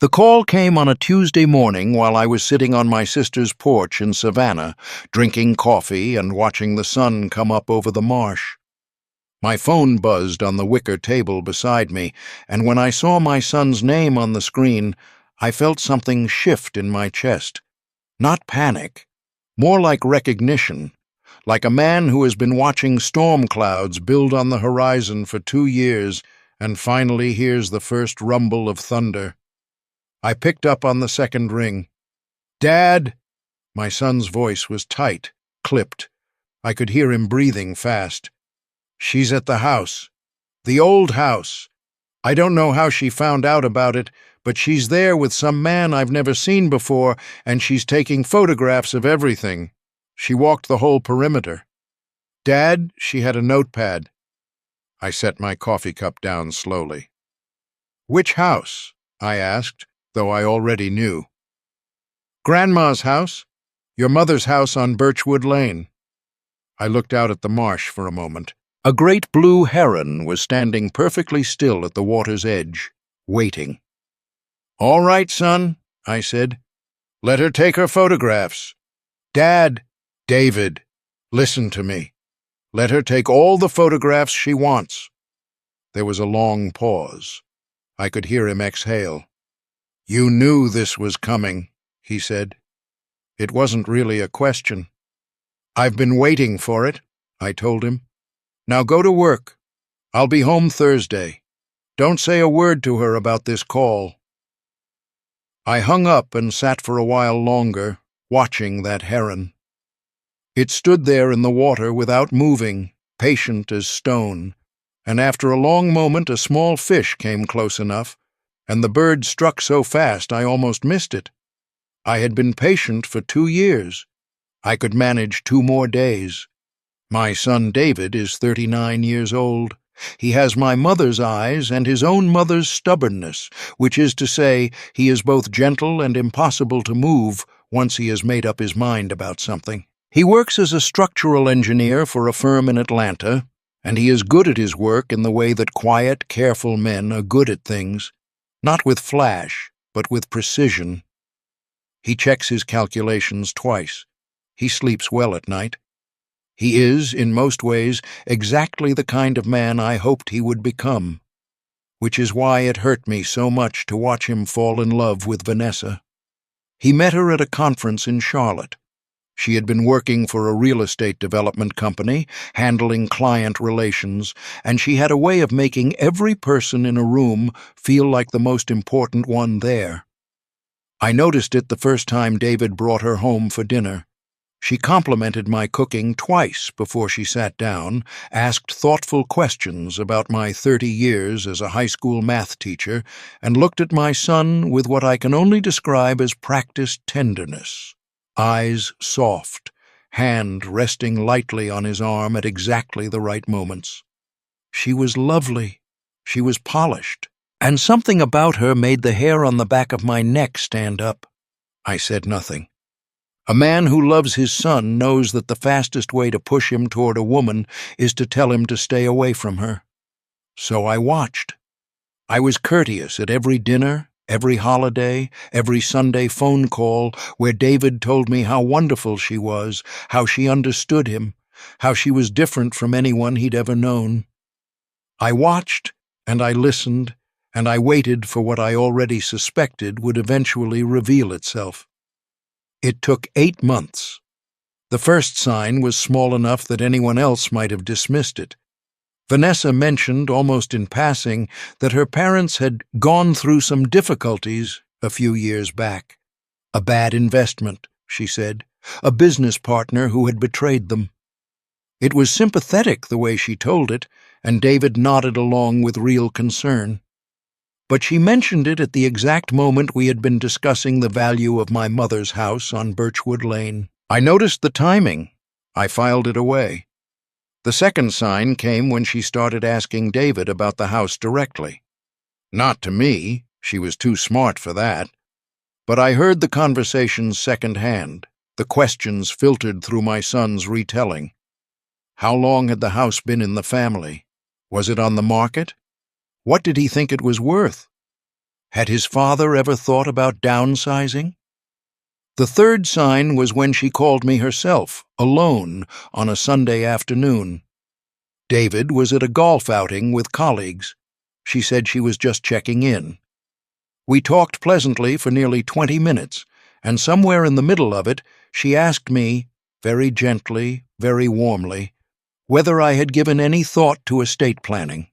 The call came on a Tuesday morning while I was sitting on my sister's porch in Savannah, drinking coffee and watching the sun come up over the marsh. My phone buzzed on the wicker table beside me, and when I saw my son's name on the screen, I felt something shift in my chest. Not panic, more like recognition, like a man who has been watching storm clouds build on the horizon for 2 years and finally hears the first rumble of thunder. I picked up on the second ring. "Dad!" My son's voice was tight, clipped. I could hear him breathing fast. "She's at the house. The old house. I don't know how she found out about it, but she's there with some man I've never seen before, and she's taking photographs of everything. She walked the whole perimeter. Dad, she had a notepad." I set my coffee cup down slowly. "Which house?" I asked, though I already knew. "Grandma's house. Your mother's house on Birchwood Lane." I looked out at the marsh for a moment. A great blue heron was standing perfectly still at the water's edge, waiting. "All right, son," I said. "Let her take her photographs. Dad, David, listen to me. Let her take all the photographs she wants." There was a long pause. I could hear him exhale. "You knew this was coming," he said. It wasn't really a question. "I've been waiting for it," I told him. "Now go to work. I'll be home Thursday. Don't say a word to her about this call." I hung up and sat for a while longer, watching that heron. It stood there in the water without moving, patient as stone, and after a long moment a small fish came close enough, and the bird struck so fast I almost missed it. I had been patient for 2 years. I could manage 2 more days. My son David is 39 years old. He has my mother's eyes and his own mother's stubbornness, which is to say, he is both gentle and impossible to move once he has made up his mind about something. He works as a structural engineer for a firm in Atlanta, and he is good at his work in the way that quiet, careful men are good at things, not with flash, but with precision. He checks his calculations twice. He sleeps well at night. He is, in most ways, exactly the kind of man I hoped he would become, which is why it hurt me so much to watch him fall in love with Vanessa. He met her at a conference in Charlotte. She had been working for a real estate development company, handling client relations, and she had a way of making every person in a room feel like the most important one there. I noticed it the first time David brought her home for dinner. She complimented my cooking twice before she sat down, asked thoughtful questions about my 30 years as a high school math teacher, and looked at my son with what I can only describe as practiced tenderness. Eyes soft, hand resting lightly on his arm at exactly the right moments. She was lovely. She was polished. And something about her made the hair on the back of my neck stand up. I said nothing. A man who loves his son knows that the fastest way to push him toward a woman is to tell him to stay away from her. So I watched. I was courteous at every dinner, every holiday, every Sunday phone call where David told me how wonderful she was, how she understood him, how she was different from anyone he'd ever known. I watched, and I listened, and I waited for what I already suspected would eventually reveal itself. It took 8 months. The first sign was small enough that anyone else might have dismissed it. Vanessa mentioned, almost in passing, that her parents had gone through some difficulties a few years back. A bad investment, she said, a business partner who had betrayed them. It was sympathetic the way she told it, and David nodded along with real concern. But she mentioned it at the exact moment we had been discussing the value of my mother's house on Birchwood Lane. I noticed the timing. I filed it away. The second sign came when she started asking David about the house directly. Not to me, she was too smart for that. But I heard the conversations secondhand, the questions filtered through my son's retelling. How long had the house been in the family? Was it on the market? What did he think it was worth? Had his father ever thought about downsizing? The third sign was when she called me herself, alone, on a Sunday afternoon. David was at a golf outing with colleagues. She said she was just checking in. We talked pleasantly for nearly 20 minutes, and somewhere in the middle of it, she asked me, very gently, very warmly, whether I had given any thought to estate planning.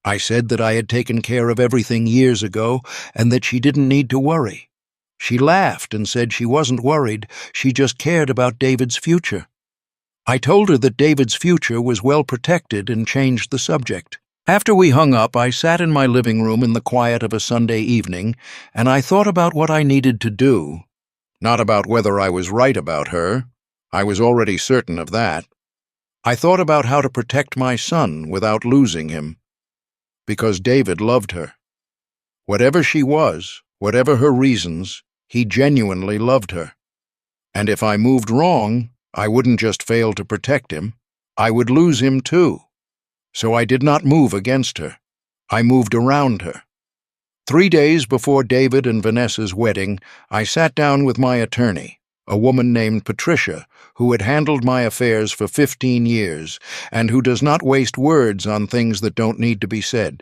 I said that I had taken care of everything years ago and that she didn't need to worry. She laughed and said she wasn't worried, she just cared about David's future. I told her that David's future was well protected and changed the subject. After we hung up, I sat in my living room in the quiet of a Sunday evening, and I thought about what I needed to do. Not about whether I was right about her. I was already certain of that. I thought about how to protect my son without losing him. Because David loved her. Whatever she was, whatever her reasons, he genuinely loved her. And if I moved wrong, I wouldn't just fail to protect him, I would lose him too. So I did not move against her. I moved around her. 3 days before David and Vanessa's wedding, I sat down with my attorney, a woman named Patricia, who had handled my affairs for 15 years and who does not waste words on things that don't need to be said.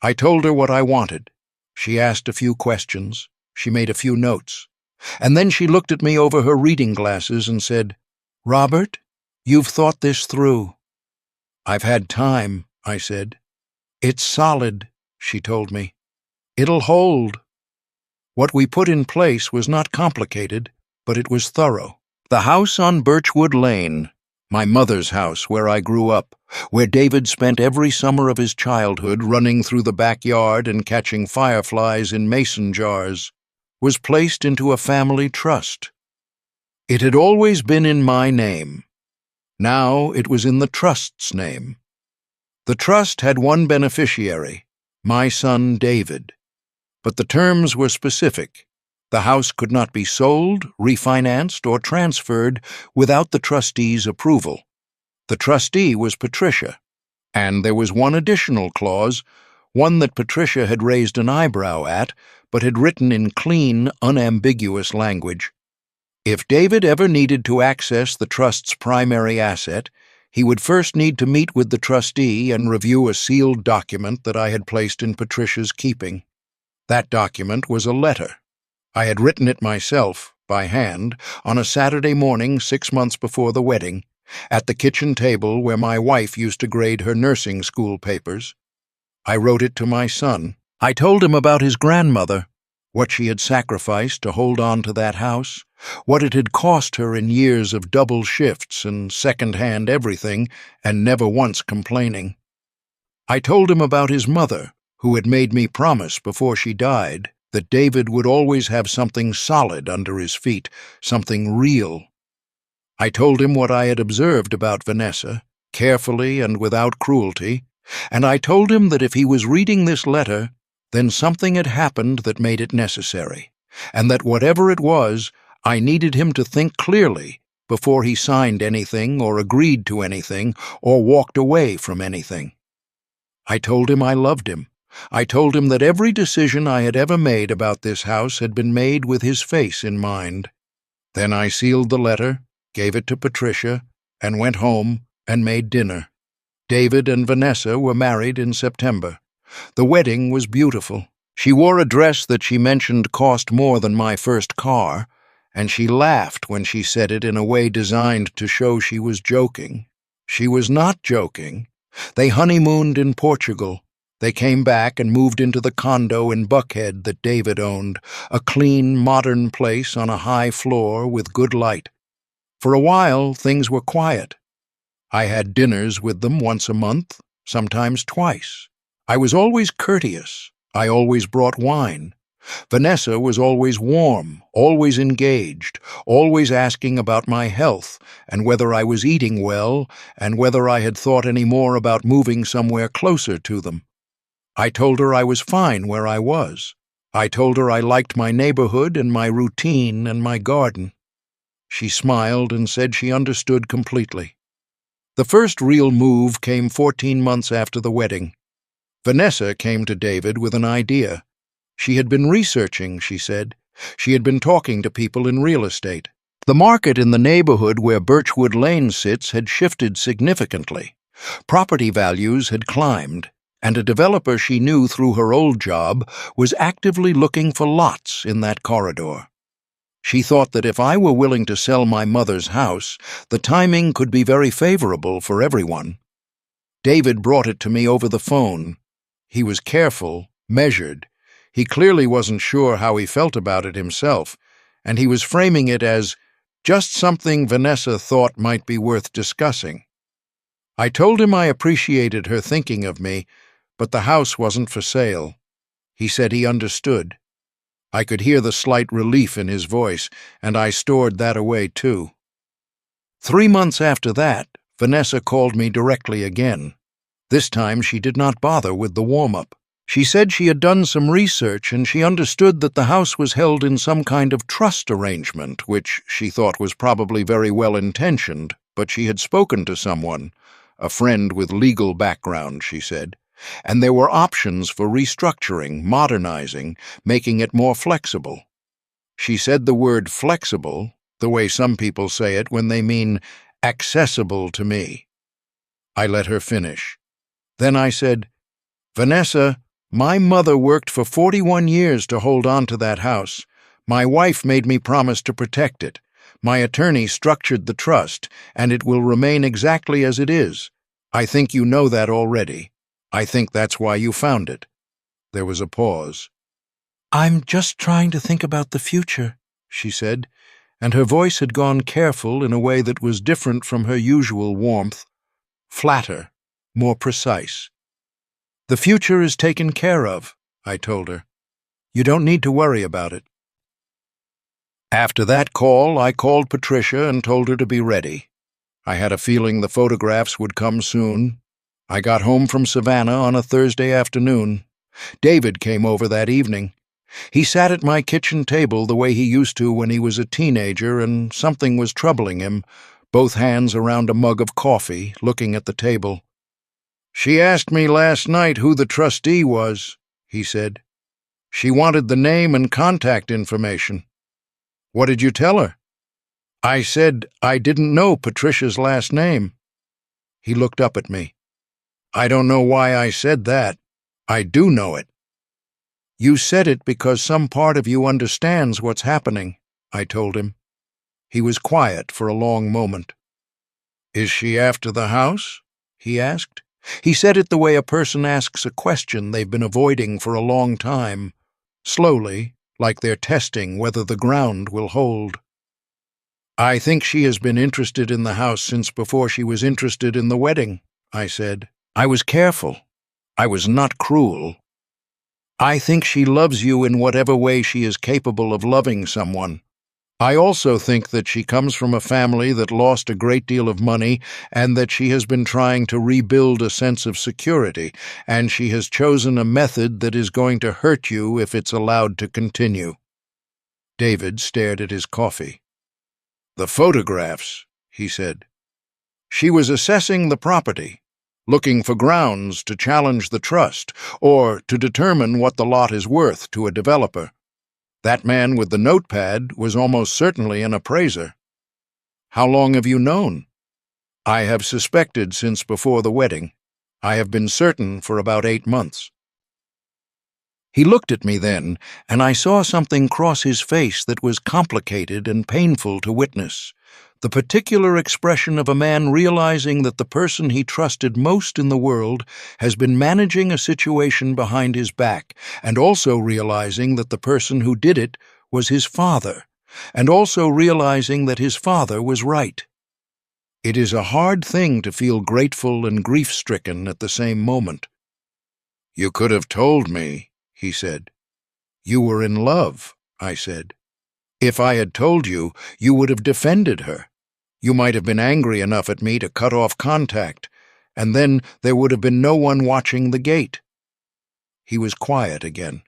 I told her what I wanted. She asked a few questions. She made a few notes. And then she looked at me over her reading glasses and said, "Robert, you've thought this through." "I've had time," I said. "It's solid," she told me. "It'll hold." What we put in place was not complicated, but it was thorough. The house on Birchwood Lane, my mother's house where I grew up, where David spent every summer of his childhood running through the backyard and catching fireflies in mason jars, was placed into a family trust. It had always been in my name. Now it was in the trust's name. The trust had one beneficiary, my son David. But the terms were specific. The house could not be sold, refinanced, or transferred without the trustee's approval. The trustee was Patricia. And there was one additional clause, one that Patricia had raised an eyebrow at, but had written in clean, unambiguous language. If David ever needed to access the trust's primary asset, he would first need to meet with the trustee and review a sealed document that I had placed in Patricia's keeping. That document was a letter. I had written it myself, by hand, on a Saturday morning 6 months before the wedding, at the kitchen table where my wife used to grade her nursing school papers. I wrote it to my son. I told him about his grandmother, what she had sacrificed to hold on to that house, what it had cost her in years of double shifts and second-hand everything, and never once complaining. I told him about his mother, who had made me promise before she died that David would always have something solid under his feet, something real. I told him what I had observed about Vanessa, carefully and without cruelty, and I told him that if he was reading this letter, then something had happened that made it necessary, and that whatever it was, I needed him to think clearly before he signed anything or agreed to anything or walked away from anything. I told him I loved him. I told him that every decision I had ever made about this house had been made with his face in mind. Then I sealed the letter, gave it to Patricia, and went home and made dinner. David and Vanessa were married in September. The wedding was beautiful. She wore a dress that she mentioned cost more than my first car, and she laughed when she said it in a way designed to show she was joking. She was not joking. They honeymooned in Portugal. They came back and moved into the condo in Buckhead that David owned, a clean, modern place on a high floor with good light. For a while, things were quiet. I had dinners with them once a month, sometimes twice. I was always courteous. I always brought wine. Vanessa was always warm, always engaged, always asking about my health and whether I was eating well and whether I had thought any more about moving somewhere closer to them. I told her I was fine where I was. I told her I liked my neighborhood and my routine and my garden. She smiled and said she understood completely. The first real move came 14 months after the wedding. Vanessa came to David with an idea. She had been researching, she said. She had been talking to people in real estate. The market in the neighborhood where Birchwood Lane sits had shifted significantly. Property values had climbed, and a developer she knew through her old job was actively looking for lots in that corridor. She thought that if I were willing to sell my mother's house, the timing could be very favorable for everyone. David brought it to me over the phone. He was careful, measured. He clearly wasn't sure how he felt about it himself, and he was framing it as just something Vanessa thought might be worth discussing. I told him I appreciated her thinking of me, but the house wasn't for sale. He said he understood. I could hear the slight relief in his voice, and I stored that away too. 3 months after that, Vanessa called me directly again. This time she did not bother with the warm-up. She said she had done some research and she understood that the house was held in some kind of trust arrangement, which she thought was probably very well-intentioned, but she had spoken to someone, a friend with legal background, she said, and there were options for restructuring, modernizing, making it more flexible. She said the word flexible, the way some people say it when they mean accessible to me. I let her finish. Then I said, "Vanessa, my mother worked for 41 years to hold on to that house. My wife made me promise to protect it. My attorney structured the trust, and it will remain exactly as it is. I think you know that already. I think that's why you found it." There was a pause. "I'm just trying to think about the future," she said, and her voice had gone careful in a way that was different from her usual warmth, flatter, more precise. "The future is taken care of," I told her. "You don't need to worry about it." After that call, I called Patricia and told her to be ready. I had a feeling the photographs would come soon. I got home from Savannah on a Thursday afternoon. David came over that evening. He sat at my kitchen table the way he used to when he was a teenager and something was troubling him, both hands around a mug of coffee, looking at the table. "She asked me last night who the trustee was," he said. "She wanted the name and contact information." "What did you tell her?" "I said I didn't know Patricia's last name." He looked up at me. "I don't know why I said that. I do know it." "You said it because some part of you understands what's happening," I told him. He was quiet for a long moment. "Is she after the house?" he asked. He said it the way a person asks a question they've been avoiding for a long time, slowly, like they're testing whether the ground will hold. "I think she has been interested in the house since before she was interested in the wedding," I said. I was careful. I was not cruel. "I think she loves you in whatever way she is capable of loving someone. I also think that she comes from a family that lost a great deal of money and that she has been trying to rebuild a sense of security, and she has chosen a method that is going to hurt you if it's allowed to continue." David stared at his coffee. "The photographs," he said. "She was assessing the property, looking for grounds to challenge the trust or to determine what the lot is worth to a developer. That man with the notepad was almost certainly an appraiser." "How long have you known?" "I have suspected since before the wedding. I have been certain for about 8 months." He looked at me then, and I saw something cross his face that was complicated and painful to witness. The particular expression of a man realizing that the person he trusted most in the world has been managing a situation behind his back, and also realizing that the person who did it was his father, and also realizing that his father was right. It is a hard thing to feel grateful and grief-stricken at the same moment. "You could have told me," he said. "You were in love," I said. "If I had told you, you would have defended her. You might have been angry enough at me to cut off contact, and then there would have been no one watching the gate." He was quiet again.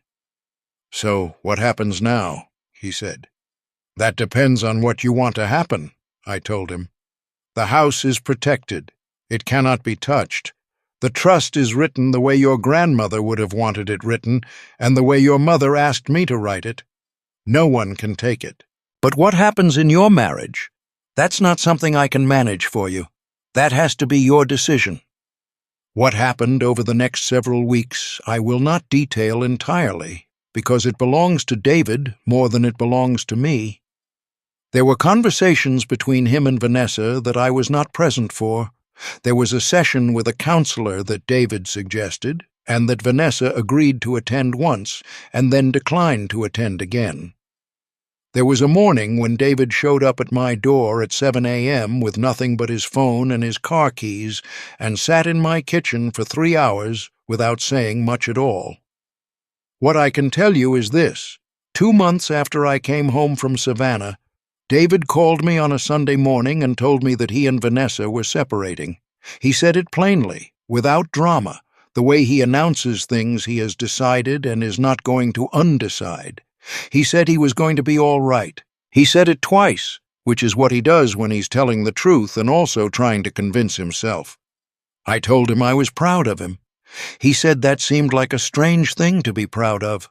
"So what happens now?" he said. "That depends on what you want to happen," I told him. "The house is protected. It cannot be touched. The trust is written the way your grandmother would have wanted it written, and the way your mother asked me to write it. No one can take it. But what happens in your marriage? That's not something I can manage for you. That has to be your decision. What happened over the next several weeks I will not detail entirely, because it belongs to David more than it belongs to me. There were conversations between him and Vanessa that I was not present for. There was a session with a counselor that David suggested, and that Vanessa agreed to attend once, and then declined to attend again. There was a morning when David showed up at my door at 7 a.m. with nothing but his phone and his car keys, and sat in my kitchen for 3 hours without saying much at all. What I can tell you is this: 2 months after I came home from Savannah, David called me on a Sunday morning and told me that he and Vanessa were separating. He said it plainly, without drama, the way he announces things he has decided and is not going to undecide. He said he was going to be all right. He said it twice, which is what he does when he's telling the truth and also trying to convince himself. I told him I was proud of him. He said that seemed like a strange thing to be proud of.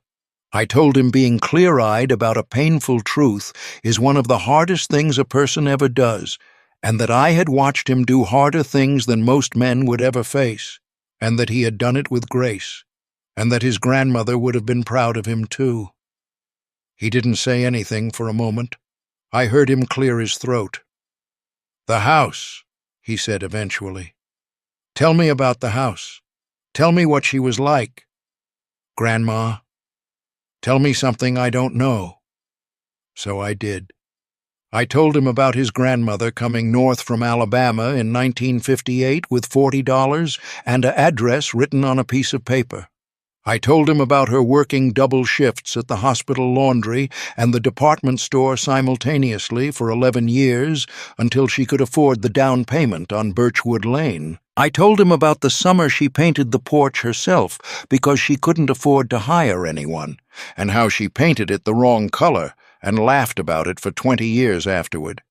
I told him being clear-eyed about a painful truth is one of the hardest things a person ever does, and that I had watched him do harder things than most men would ever face, and that he had done it with grace, and that his grandmother would have been proud of him too. He didn't say anything for a moment. I heard him clear his throat. "The house," he said eventually. "Tell me about the house. Tell me what she was like." "Grandma, tell me something I don't know." So I did. I told him about his grandmother coming north from Alabama in 1958 with $40 and an address written on a piece of paper. I told him about her working double shifts at the hospital laundry and the department store simultaneously for 11 years until she could afford the down payment on Birchwood Lane. I told him about the summer she painted the porch herself because she couldn't afford to hire anyone, and how she painted it the wrong color and laughed about it for 20 years afterward.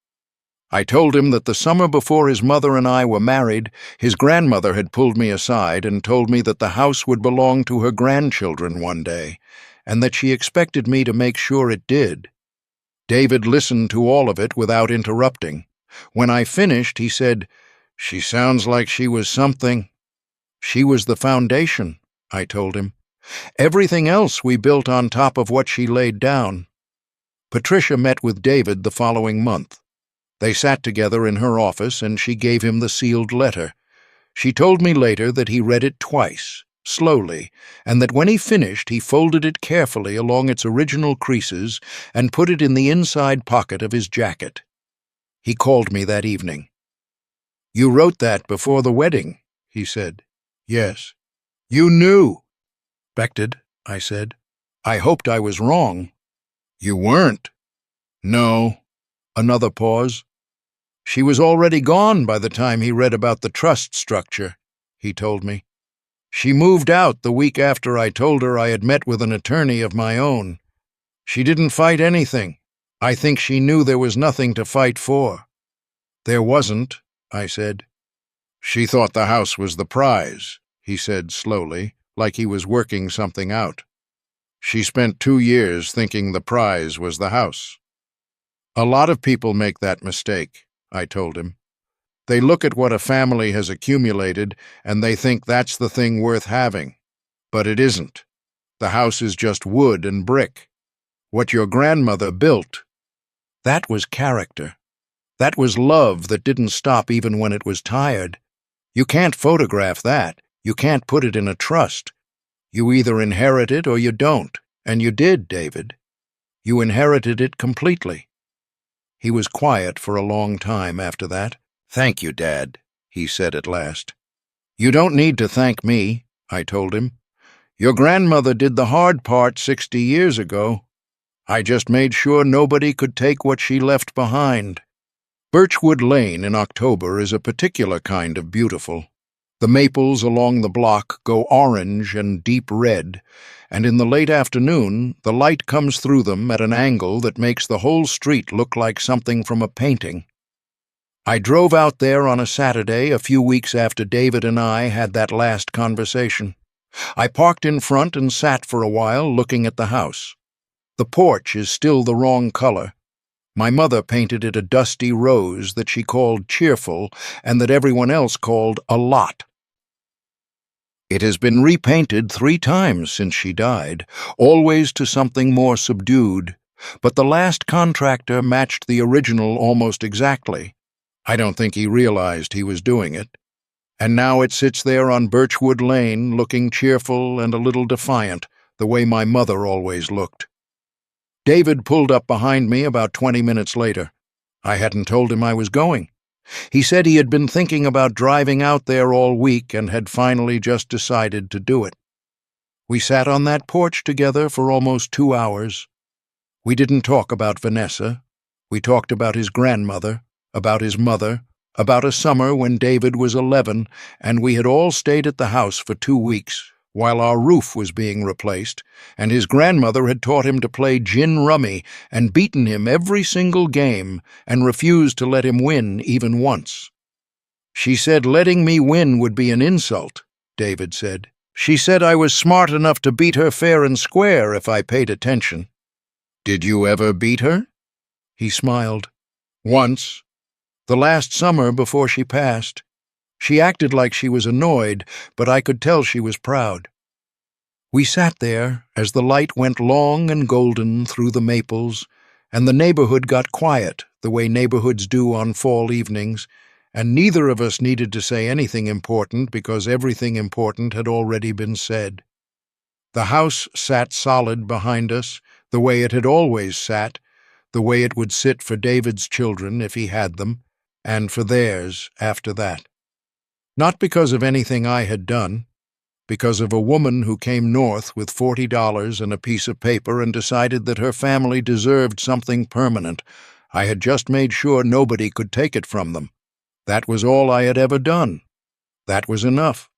I told him that the summer before his mother and I were married, his grandmother had pulled me aside and told me that the house would belong to her grandchildren one day, and that she expected me to make sure it did. David listened to all of it without interrupting. When I finished, he said, "She sounds like she was something." "She was the foundation," I told him. "Everything else we built on top of what she laid down." Patricia met with David the following month. They sat together in her office, and she gave him the sealed letter. She told me later that he read it twice, slowly, and that when he finished he folded it carefully along its original creases and put it in the inside pocket of his jacket. He called me that evening. "You wrote that before the wedding," he said. "Yes." "You knew." "Expected," I said. "I hoped I was wrong." "You weren't." "No." Another pause. "She was already gone by the time he read about the trust structure," he told me. "She moved out the week after I told her I had met with an attorney of my own. She didn't fight anything. I think she knew there was nothing to fight for." "There wasn't," I said. "She thought the house was the prize," he said slowly, like he was working something out. "She spent 2 years thinking the prize was the house." "A lot of people make that mistake," I told him. "They look at what a family has accumulated and they think that's the thing worth having. But it isn't. The house is just wood and brick. What your grandmother built, that was character. That was love that didn't stop even when it was tired. You can't photograph that. You can't put it in a trust. You either inherit it or you don't, and you did, David. You inherited it completely." He was quiet for a long time after that. "Thank you, Dad," he said at last. "You don't need to thank me," I told him. "Your grandmother did the hard part 60 years ago. I just made sure nobody could take what she left behind." Birchwood Lane in October is a particular kind of beautiful. The maples along the block go orange and deep red, and in the late afternoon the light comes through them at an angle that makes the whole street look like something from a painting. I drove out there on a Saturday a few weeks after David and I had that last conversation. I parked in front and sat for a while looking at the house. The porch is still the wrong color. My mother painted it a dusty rose that she called cheerful and that everyone else called a lot. It has been repainted 3 times since she died, always to something more subdued, but the last contractor matched the original almost exactly. I don't think he realized he was doing it. And now it sits there on Birchwood Lane, looking cheerful and a little defiant, the way my mother always looked. David pulled up behind me about 20 minutes later. I hadn't told him I was going. He said he had been thinking about driving out there all week and had finally just decided to do it. We sat on that porch together for almost 2 hours. We didn't talk about Vanessa. We talked about his grandmother, about his mother, about a summer when David was 11, and we had all stayed at the house for 2 weeks, while our roof was being replaced, and his grandmother had taught him to play gin rummy and beaten him every single game and refused to let him win even once. She said letting me win would be an insult, David said. She said I was smart enough to beat her fair and square if I paid attention. Did you ever beat her? He smiled. Once. The last summer before she passed. She acted like she was annoyed, but I could tell she was proud. We sat there as the light went long and golden through the maples, and the neighborhood got quiet the way neighborhoods do on fall evenings, and neither of us needed to say anything important because everything important had already been said. The house sat solid behind us, the way it had always sat, the way it would sit for David's children if he had them, and for theirs after that. Not because of anything I had done, because of a woman who came north with $40 and a piece of paper and decided that her family deserved something permanent. I had just made sure nobody could take it from them. That was all I had ever done. That was enough.